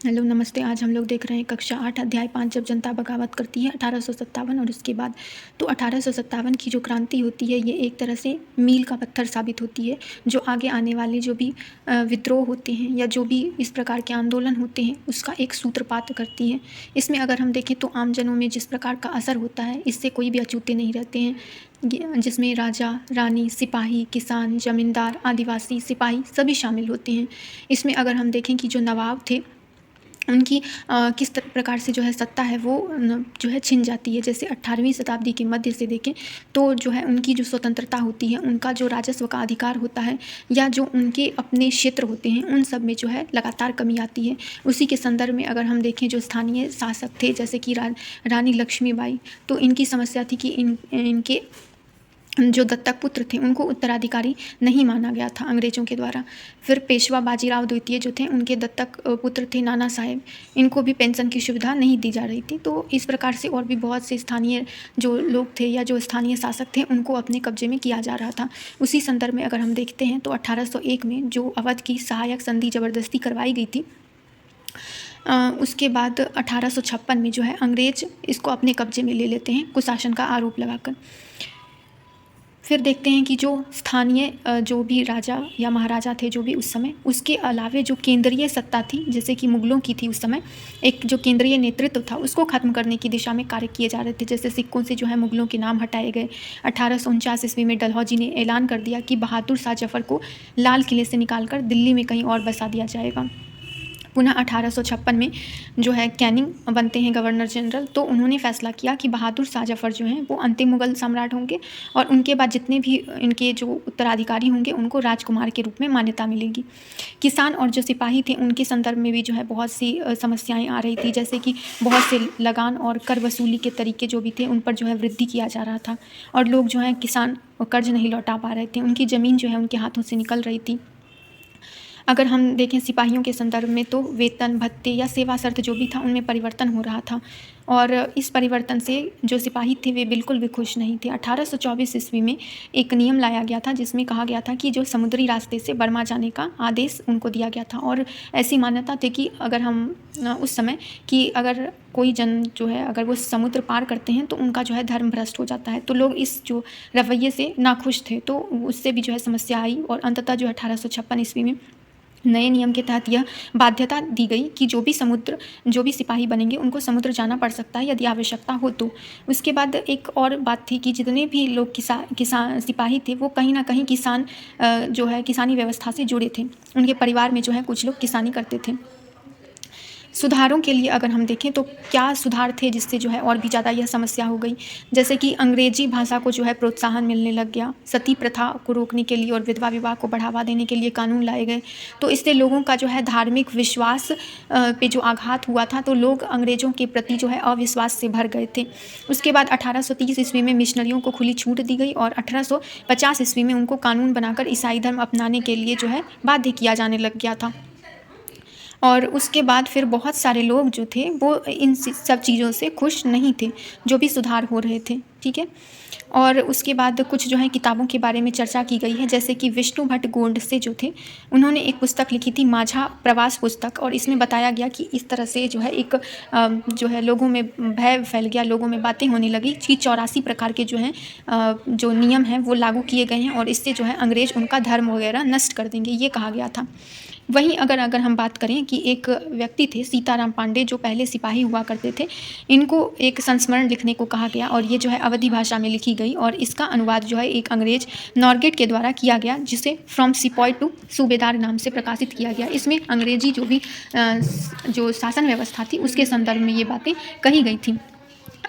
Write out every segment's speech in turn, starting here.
Hello नमस्ते। आज हम लोग देख रहे हैं कक्षा 8 अध्याय 5 जब जनता बगावत करती है 1857 और उसके बाद। तो 1857 की जो क्रांति होती है ये एक तरह से मील का पत्थर साबित होती है, जो आगे आने वाले जो भी विद्रोह होते हैं या जो भी इस प्रकार के आंदोलन होते हैं उसका एक सूत्रपात करती है। इसमें अगर हम देखें तो आम जनों में जिस प्रकार का असर होता है इससे कोई भी अछूते नहीं रहते हैं, जिसमें राजा रानी, सिपाही, किसान, जमींदार, आदिवासी, सिपाही सभी शामिल होते हैं। इसमें अगर हम देखें कि जो नवाब थे उनकी किस प्रकार से जो है सत्ता है वो जो है छिन जाती है। जैसे 18वीं शताब्दी के मध्य से देखें तो जो है उनकी जो स्वतंत्रता होती है, उनका जो राजस्व का अधिकार होता है या जो उनके अपने क्षेत्र होते हैं उन सब में जो है लगातार कमी आती है। उसी के संदर्भ में अगर हम देखें जो स्थानीय शासक थे जैसे कि रानी लक्ष्मीबाई, तो इनकी समस्या थी कि इनके जो दत्तक पुत्र थे उनको उत्तराधिकारी नहीं माना गया था अंग्रेज़ों के द्वारा। फिर पेशवा बाजीराव द्वितीय जो थे उनके दत्तक पुत्र थे नाना साहेब, इनको भी पेंशन की सुविधा नहीं दी जा रही थी। तो इस प्रकार से और भी बहुत से स्थानीय जो लोग थे या जो स्थानीय शासक थे उनको अपने कब्जे में किया जा रहा था। उसी संदर्भ में अगर हम देखते हैं तो 1801 में जो अवध की सहायक संधि ज़बरदस्ती करवाई गई थी, उसके बाद 1856 में जो है अंग्रेज़ इसको अपने कब्जे में ले लेते हैं कुशासन का आरोप लगाकर। फिर देखते हैं कि जो स्थानीय जो भी राजा या महाराजा थे जो भी उस समय, उसके अलावे जो केंद्रीय सत्ता थी जैसे कि मुग़लों की थी उस समय, एक जो केंद्रीय नेतृत्व था उसको ख़त्म करने की दिशा में कार्य किए जा रहे थे। जैसे सिक्कों से जो है मुग़लों के नाम हटाए गए। 1849 ईस्वी में डलहौजी ने ऐलान कर दिया कि बहादुर शाह जफ़र को लाल किले से निकालकर दिल्ली में कहीं और बसा दिया जाएगा। पुनः 1856 में जो है कैनिंग बनते हैं गवर्नर जनरल, तो उन्होंने फैसला किया कि बहादुर शाह जफ़र जो हैं वो अंतिम मुग़ल सम्राट होंगे और उनके बाद जितने भी इनके जो उत्तराधिकारी होंगे उनको राजकुमार के रूप में मान्यता मिलेगी। किसान और जो सिपाही थे उनके संदर्भ में भी जो है बहुत सी समस्याएं आ रही थी, जैसे कि बहुत से लगान और कर वसूली के तरीके जो भी थे उन पर जो है वृद्धि किया जा रहा था और लोग जो हैं किसान कर्ज नहीं लौटा पा रहे थे, उनकी ज़मीन जो है उनके हाथों से निकल रही थी। अगर हम देखें सिपाहियों के संदर्भ में तो वेतन भत्ते या सेवा शर्त जो भी था उनमें परिवर्तन हो रहा था और इस परिवर्तन से जो सिपाही थे वे बिल्कुल भी खुश नहीं थे। 1824 ईस्वी में एक नियम लाया गया था जिसमें कहा गया था कि जो समुद्री रास्ते से बर्मा जाने का आदेश उनको दिया गया था और ऐसी मान्यता थी कि अगर हम उस समय कि अगर कोई जन जो है अगर वो समुद्र पार करते हैं तो उनका जो है धर्म भ्रष्ट हो जाता है। तो लोग इस जो रवैये से नाखुश थे, तो उससे भी जो है समस्या आई और अंततः जो 1856 ईस्वी में नए नियम के तहत यह बाध्यता दी गई कि जो भी सिपाही बनेंगे उनको समुद्र जाना पड़ सकता है यदि आवश्यकता हो तो। उसके बाद एक और बात थी कि जितने भी लोग किसान सिपाही थे वो कहीं ना कहीं जो है किसानी व्यवस्था से जुड़े थे, उनके परिवार में जो है कुछ लोग किसानी करते थे। सुधारों के लिए अगर हम देखें तो क्या सुधार थे जिससे जो है और भी ज़्यादा यह समस्या हो गई, जैसे कि अंग्रेजी भाषा को जो है प्रोत्साहन मिलने लग गया, सती प्रथा को रोकने के लिए और विधवा विवाह को बढ़ावा देने के लिए कानून लाए गए। तो इससे लोगों का जो है धार्मिक विश्वास पे जो आघात हुआ था, तो लोग अंग्रेज़ों के प्रति जो है अविश्वास से भर गए थे। उसके बाद 1830 ईस्वी में मिशनरियों को खुली छूट दी गई और 1850 ईस्वी में उनको कानून बनाकर ईसाई धर्म अपनाने के लिए जो है बाध्य किया जाने लग गया था। और उसके बाद फिर बहुत सारे लोग जो थे वो इन सब चीज़ों से खुश नहीं थे, जो भी सुधार हो रहे थे, ठीक है। और उसके बाद कुछ जो है किताबों के बारे में चर्चा की गई है, जैसे कि विष्णु भट्ट गोंडसे जो थे उन्होंने एक पुस्तक लिखी थी माझा प्रवास पुस्तक, और इसमें बताया गया कि इस तरह से जो है एक जो है लोगों में भय फैल गया, लोगों में बातें होने लगी कि 84 प्रकार के जो हैं जो नियम हैं वो लागू किए गए हैं और इससे जो है अंग्रेज़ उनका धर्म वगैरह नष्ट कर देंगे, ये कहा गया था। वहीं अगर हम बात करें कि एक व्यक्ति थे सीताराम पांडे जो पहले सिपाही हुआ करते थे, इनको एक संस्मरण लिखने को कहा गया और ये जो है अवधी भाषा में लिखी गई और इसका अनुवाद जो है एक अंग्रेज नॉर्गेट के द्वारा किया गया, जिसे फ्रॉम सिपॉय टू सूबेदार नाम से प्रकाशित किया गया। इसमें अंग्रेजी जो भी जो शासन व्यवस्था थी उसके संदर्भ में ये बातें कही गई थी।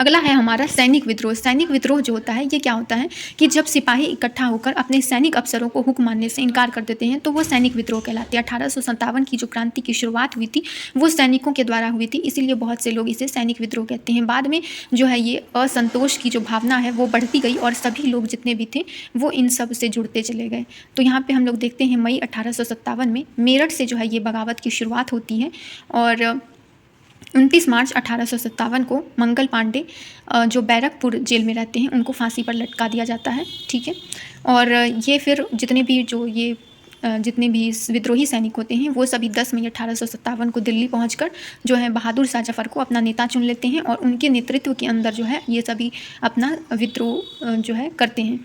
अगला है हमारा सैनिक विद्रोह। सैनिक विद्रोह जो होता है ये क्या होता है कि जब सिपाही इकट्ठा होकर अपने सैनिक अफसरों को हुक्म मानने से इनकार कर देते हैं तो वो सैनिक विद्रोह कहलाते हैं। 1857 की जो क्रांति की शुरुआत हुई थी वो सैनिकों के द्वारा हुई थी, इसीलिए बहुत से लोग इसे सैनिक विद्रोह कहते हैं। बाद में जो है ये असंतोष की जो भावना है वो बढ़ती गई और सभी लोग जितने भी थे वो इन सब से जुड़ते चले गए। तो यहाँ पर हम लोग देखते हैं मई 1857 में मेरठ से जो है ये बगावत की शुरुआत होती है और 29 मार्च 1857 को मंगल पांडे जो बैरकपुर जेल में रहते हैं उनको फांसी पर लटका दिया जाता है, ठीक है। और ये फिर जितने भी जो ये जितने भी विद्रोही सैनिक होते हैं वो सभी 10 मई 1857 को दिल्ली पहुंचकर जो है बहादुर शाह जफ़र को अपना नेता चुन लेते हैं और उनके नेतृत्व के अंदर जो है ये सभी अपना विद्रोह जो है करते हैं।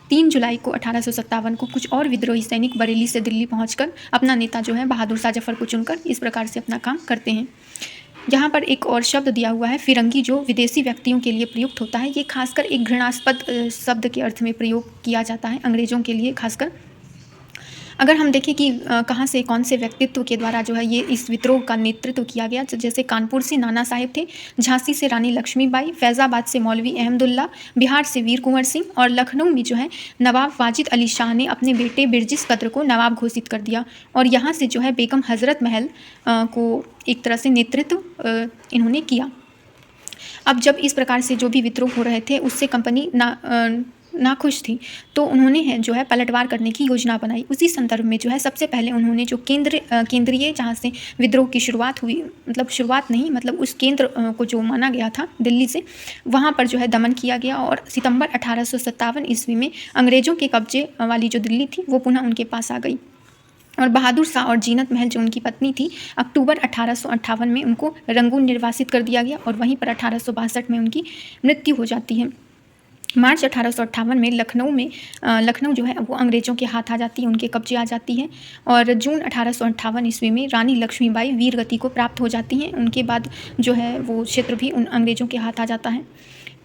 3 जुलाई को 1857 को कुछ और विद्रोही सैनिक बरेली से दिल्ली पहुंचकर अपना नेता जो है बहादुर शाह जफ़र को चुनकर इस प्रकार से अपना काम करते हैं। यहाँ पर एक और शब्द दिया हुआ है फिरंगी, जो विदेशी व्यक्तियों के लिए प्रयुक्त होता है। ये खासकर एक घृणास्पद शब्द के अर्थ में प्रयोग किया जाता है अंग्रेज़ों के लिए खासकर। अगर हम देखें कि कहाँ से कौन से व्यक्तित्व के द्वारा जो है ये इस विद्रोह का नेतृत्व किया गया, जैसे कानपुर से नाना साहेब थे, झांसी से रानी लक्ष्मीबाई, फैज़ाबाद से मौलवी अहमदुल्ला, बिहार से वीर कुंवर सिंह और लखनऊ में जो है नवाब वाजिद अली शाह ने अपने बेटे बिरजिस कद्र को नवाब घोषित कर दिया और यहाँ से जो है बेगम हज़रत महल को एक तरह से नेतृत्व इन्होंने किया। अब जब इस प्रकार से जो भी विद्रोह हो रहे थे उससे कंपनी नाखुश थी, तो उन्होंने जो है पलटवार करने की योजना बनाई। उसी संदर्भ में जो है सबसे पहले उन्होंने जो केंद्रीय जहाँ से विद्रोह की शुरुआत हुई, मतलब शुरुआत नहीं, मतलब उस केंद्र को जो माना गया था दिल्ली से, वहाँ पर जो है दमन किया गया और सितंबर 1857 ईस्वी में अंग्रेज़ों के कब्जे वाली जो दिल्ली थी वो पुनः उनके पास आ गई और बहादुर शाह और जीनत महल जो उनकी पत्नी थी, अक्टूबर 1858 में उनको रंगून निर्वासित कर दिया गया और वहीं पर 1862 में उनकी मृत्यु हो जाती है। मार्च 1858 में लखनऊ जो है वो अंग्रेज़ों के हाथ आ जाती है, उनके कब्जे आ जाती है और जून 1858 ईस्वी में रानी लक्ष्मीबाई वीर गति को प्राप्त हो जाती हैं। उनके बाद जो है वो क्षेत्र भी उन अंग्रेज़ों के हाथ आ जाता है।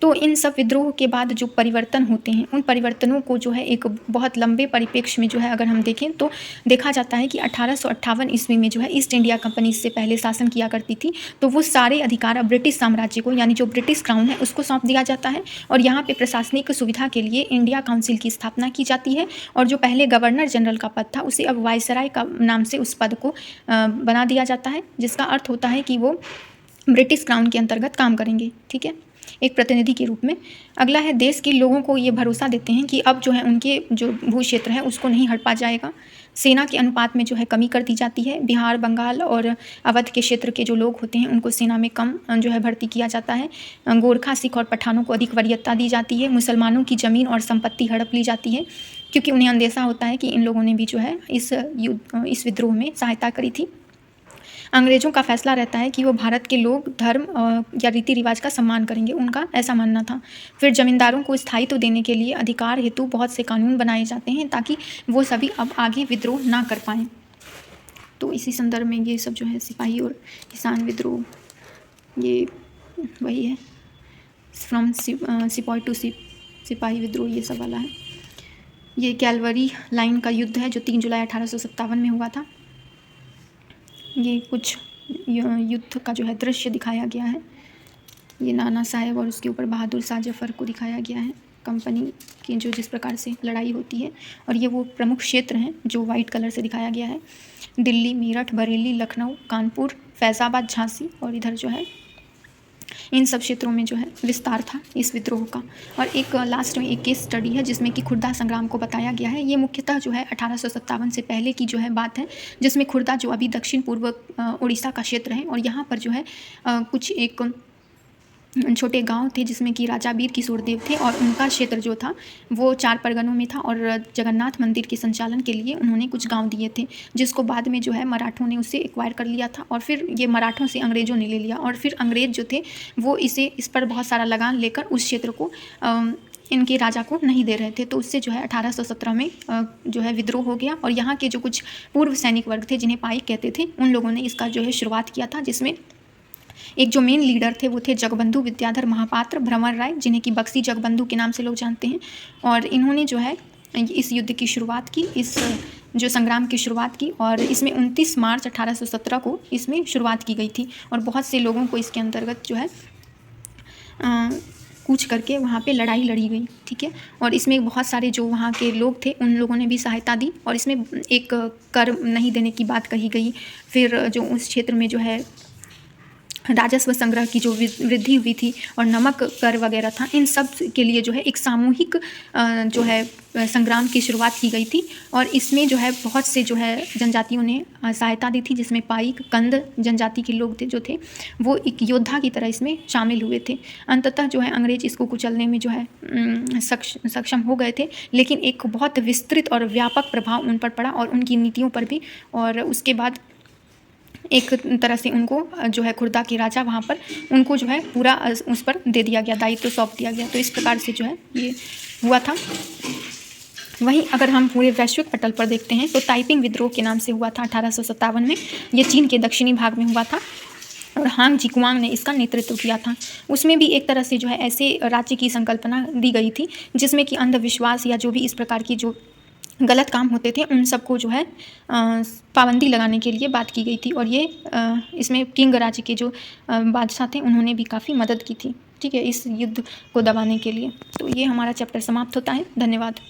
तो इन सब विद्रोह के बाद जो परिवर्तन होते हैं उन परिवर्तनों को जो है एक बहुत लंबे परिप्रेक्ष्य में जो है अगर हम देखें तो देखा जाता है कि 1858 ईस्वी में जो है ईस्ट इंडिया कंपनी इससे पहले शासन किया करती थी, तो वो सारे अधिकार अब ब्रिटिश साम्राज्य को, यानी जो ब्रिटिश क्राउन है उसको सौंप दिया जाता है और यहाँ पे प्रशासनिक सुविधा के लिए इंडिया काउंसिल की स्थापना की जाती है और जो पहले गवर्नर जनरल का पद था उसे अब वायसराय का नाम से उस पद को बना दिया जाता है, जिसका अर्थ होता है कि वो ब्रिटिश क्राउन के अंतर्गत काम करेंगे, ठीक है, एक प्रतिनिधि के रूप में। अगला है देश के लोगों को ये भरोसा देते हैं कि अब जो है उनके जो भू क्षेत्र है उसको नहीं हड़पा जाएगा। सेना के अनुपात में जो है कमी कर दी जाती है। बिहार, बंगाल और अवध के क्षेत्र के जो लोग होते हैं उनको सेना में कम जो है भर्ती किया जाता है। गोरखा, सिख और पठानों को अधिक वरीयता दी जाती है। मुसलमानों की ज़मीन और संपत्ति हड़प ली जाती है क्योंकि उन्हें अंदेशा होता है कि इन लोगों ने भी जो है इस विद्रोह में सहायता करी थी। अंग्रेज़ों का फैसला रहता है कि वो भारत के लोग, धर्म या रीति रिवाज का सम्मान करेंगे, उनका ऐसा मानना था। फिर जमींदारों को स्थायित्व देने के लिए अधिकार हेतु बहुत से कानून बनाए जाते हैं ताकि वो सभी अब आगे विद्रोह ना कर पाएँ। तो इसी संदर्भ में ये सब जो है सिपाही और किसान विद्रोह, ये वही है, फ्रॉम सिपाही टू सिपाही विद्रोह, ये सब वाला है। ये कैलवरी लाइन का युद्ध है जो 3 जुलाई 1857 में हुआ था। ये कुछ युद्ध का जो है दृश्य दिखाया गया है। ये नाना साहेब और उसके ऊपर बहादुर शाह जफ़र को दिखाया गया है, कंपनी की जो जिस प्रकार से लड़ाई होती है। और ये वो प्रमुख क्षेत्र हैं जो वाइट कलर से दिखाया गया है, दिल्ली, मेरठ, बरेली, लखनऊ, कानपुर, फैज़ाबाद, झांसी और इधर जो है इन सब क्षेत्रों में जो है विस्तार था इस विद्रोह का। और एक लास्ट में एक केस स्टडी है जिसमें कि खुर्दा संग्राम को बताया गया है। ये मुख्यतः जो है 1857 से पहले की जो है बात है, जिसमें खुर्दा जो अभी दक्षिण पूर्व उड़ीसा का क्षेत्र है और यहाँ पर जो है कुछ एक छोटे गांव थे जिसमें कि राजा वीर किशोर देव थे और उनका क्षेत्र जो था वो 4 परगनों में था और जगन्नाथ मंदिर के संचालन के लिए उन्होंने कुछ गांव दिए थे, जिसको बाद में जो है मराठों ने उसे एक्वायर कर लिया था और फिर ये मराठों से अंग्रेज़ों ने ले लिया और फिर अंग्रेज़ जो थे वो इस पर बहुत सारा लगान लेकर उस क्षेत्र को इनके राजा को नहीं दे रहे थे। तो उससे जो है 1817 में जो है विद्रोह हो गया और यहाँ के जो कुछ पूर्व सैनिक वर्ग थे जिन्हें पाइक कहते थे, उन लोगों ने इसका जो है शुरुआत किया था, जिसमें एक जो मेन लीडर थे वो थे जगबंधु विद्याधर महापात्र, भ्रमर राय, जिन्हें कि बक्सी जगबंधु के नाम से लोग जानते हैं। और इन्होंने जो है इस युद्ध की शुरुआत की, इस जो संग्राम की शुरुआत की और इसमें 29 मार्च 1817 को इसमें शुरुआत की गई थी और बहुत से लोगों को इसके अंतर्गत जो है कूच करके वहाँ पे लड़ाई लड़ी गई, ठीक है। और इसमें बहुत सारे जो वहाँ के लोग थे उन लोगों ने भी सहायता दी और इसमें एक कर नहीं देने की बात कही गई। फिर जो उस क्षेत्र में जो है राजस्व संग्रह की जो वृद्धि हुई थी और नमक कर वगैरह था, इन सब के लिए जो है एक सामूहिक जो है संग्राम की शुरुआत की गई थी। और इसमें जो है बहुत से जो है जनजातियों ने सहायता दी थी, जिसमें पाइक, कंद जनजाति के लोग थे जो थे वो एक योद्धा की तरह इसमें शामिल हुए थे। अंततः जो है अंग्रेज इसको कुचलने में जो है सक्षम हो गए थे, लेकिन एक बहुत विस्तृत और व्यापक प्रभाव उन पर पड़ा और उनकी नीतियों पर भी। और उसके बाद एक तरह से उनको जो है खुर्दा के राजा वहाँ पर उनको जो है पूरा उस पर दे दिया गया, दायित्व सौंप दिया गया। तो इस प्रकार से जो है ये हुआ था। वहीं अगर हम पूरे वैश्विक पटल पर देखते हैं तो ताइपिंग विद्रोह के नाम से हुआ था 1857 में। ये चीन के दक्षिणी भाग में हुआ था और हांग जिकुआंग ने इसका नेतृत्व किया था। उसमें भी एक तरह से जो है ऐसे राज्य की संकल्पना दी गई थी जिसमें कि अंधविश्वास या जो भी इस प्रकार की जो गलत काम होते थे उन सबको जो है पाबंदी लगाने के लिए बात की गई थी। और ये इसमें किंग राज्य के जो बादशाह थे उन्होंने भी काफ़ी मदद की थी, ठीक है, इस युद्ध को दबाने के लिए। तो ये हमारा चैप्टर समाप्त होता है। धन्यवाद।